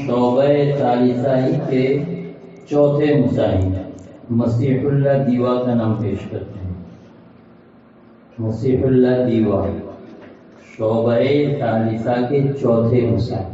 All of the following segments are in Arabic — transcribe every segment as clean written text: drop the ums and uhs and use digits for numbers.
शोबे सालिसाई के चौथे मुसाहिब मसीहुल्लाह दीवा का नाम पेश करते हैं। मसीहुल्लाह दीवा शोबे सालिसा के चौथे मुसाहिब।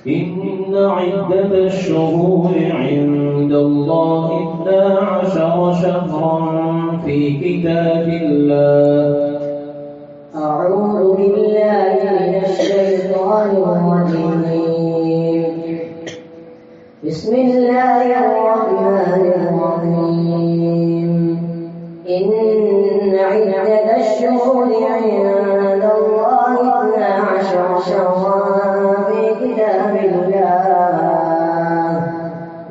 إن عدة الشهور عند الله 12 شهرا في كتاب الله. أعوذ بالله من الشيطان الرجيم. بسم الله الرحمن الرحيم. إن عدة الشهور عند الله 12 شهرا في كتاب الله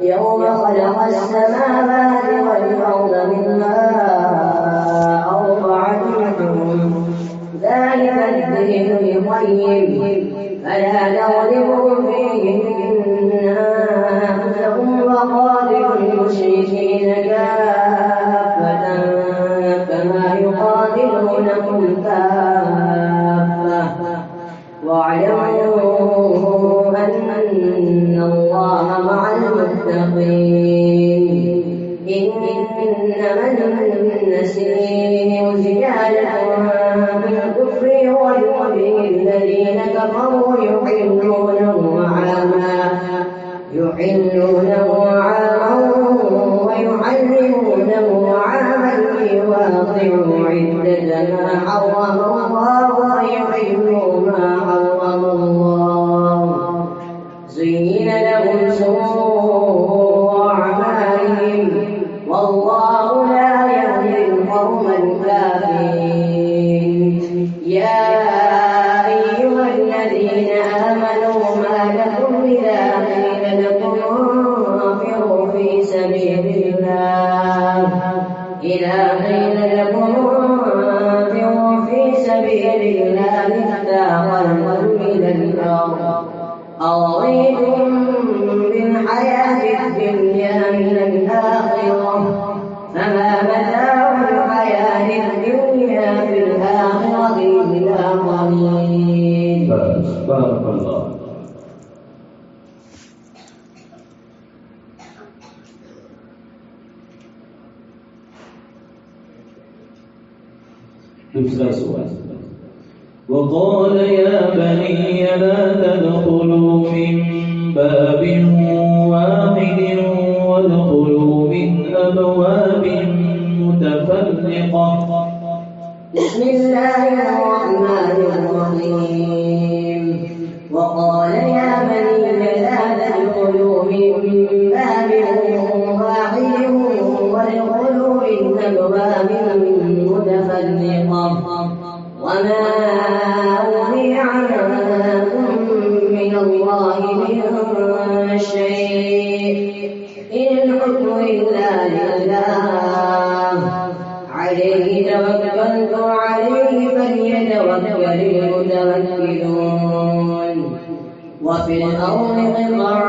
يوم خلق السماوات والأرض منها أربعة حرم ذلك الدين القيم فلا تظلموا فيهن أنفسكم وقاتلوا المشركين كافة كما يقاتلونكم كافة واعلموا أن الله مع المتقين. إنما النسيء زيادة في الكفر ويحبه الذين كفروا يحلونه عاما ويحرمونه عاما ليواطئوا عدة ما حرم الله ويحلوا ما حرم الله. زين لهم سوء أعمالهم والله لا يهدي القوم الكافرين. يا أيها الذين آمنوا ما لكم إذا قيل لكم انفروا في سبيل الله اثاقلتم إلى الأرض أرضيتم بالحياة الدنيا من الآخرة فما متاع الحياة الدنيا في الآخرة إلا قليل. بارك الله. दूसरा सवाल وقال يا بني لا تدخلوا من باب واحد وادخلوا من أبواب متفرقة. بسم الله الرحمن الرحيم. وقال يا بني لا تدخلوا من باب واحد وادخلوا من أبواب متفرقة وما أغني عنكم من الله من شيء إن الحكم إلا لله عليه توكلت وعليه فليتوكل المتوكلون. وفي الأرض قطع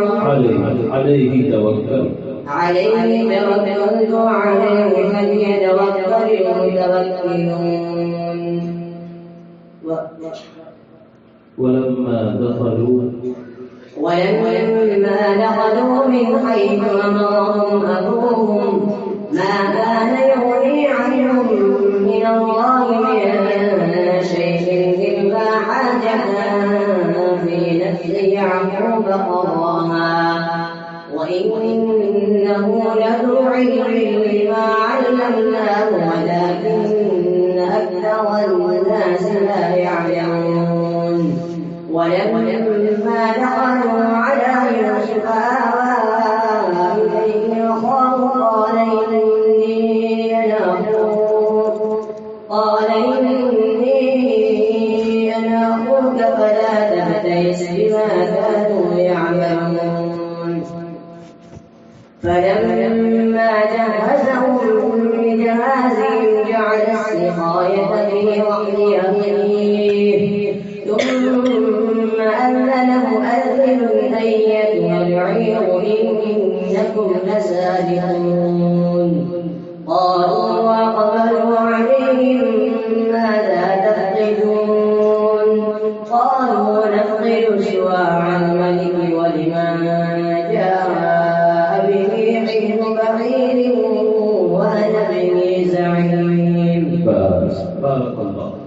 عليه توكلت وعليه فليتوكل المتوكلون. ولما دخلوا من حيث أمرهم أبوهم ما كان يغني عنهم من الله من شيء إلا حاجة في نفس يعقوب قضاها وإنه لذو علم لما علمناه ولكن أكثر الناس لا يعلمون ولما دخلوا على يوسف آوى إليه أخاه قال إني أنا أخوك فلا تبتئس بما كانوا يعملون فلما جهزهم بجهازهم جعل السقاية في رحل أخيه ثم أذن مؤذن أيتها العير إنكم لسارقون قالوا وأقبلوا عليهم ماذا تفقدون قالوا نفقد سواع الملك ولمن جاء به حمل بعير وأنا به زعيم. بارك الله.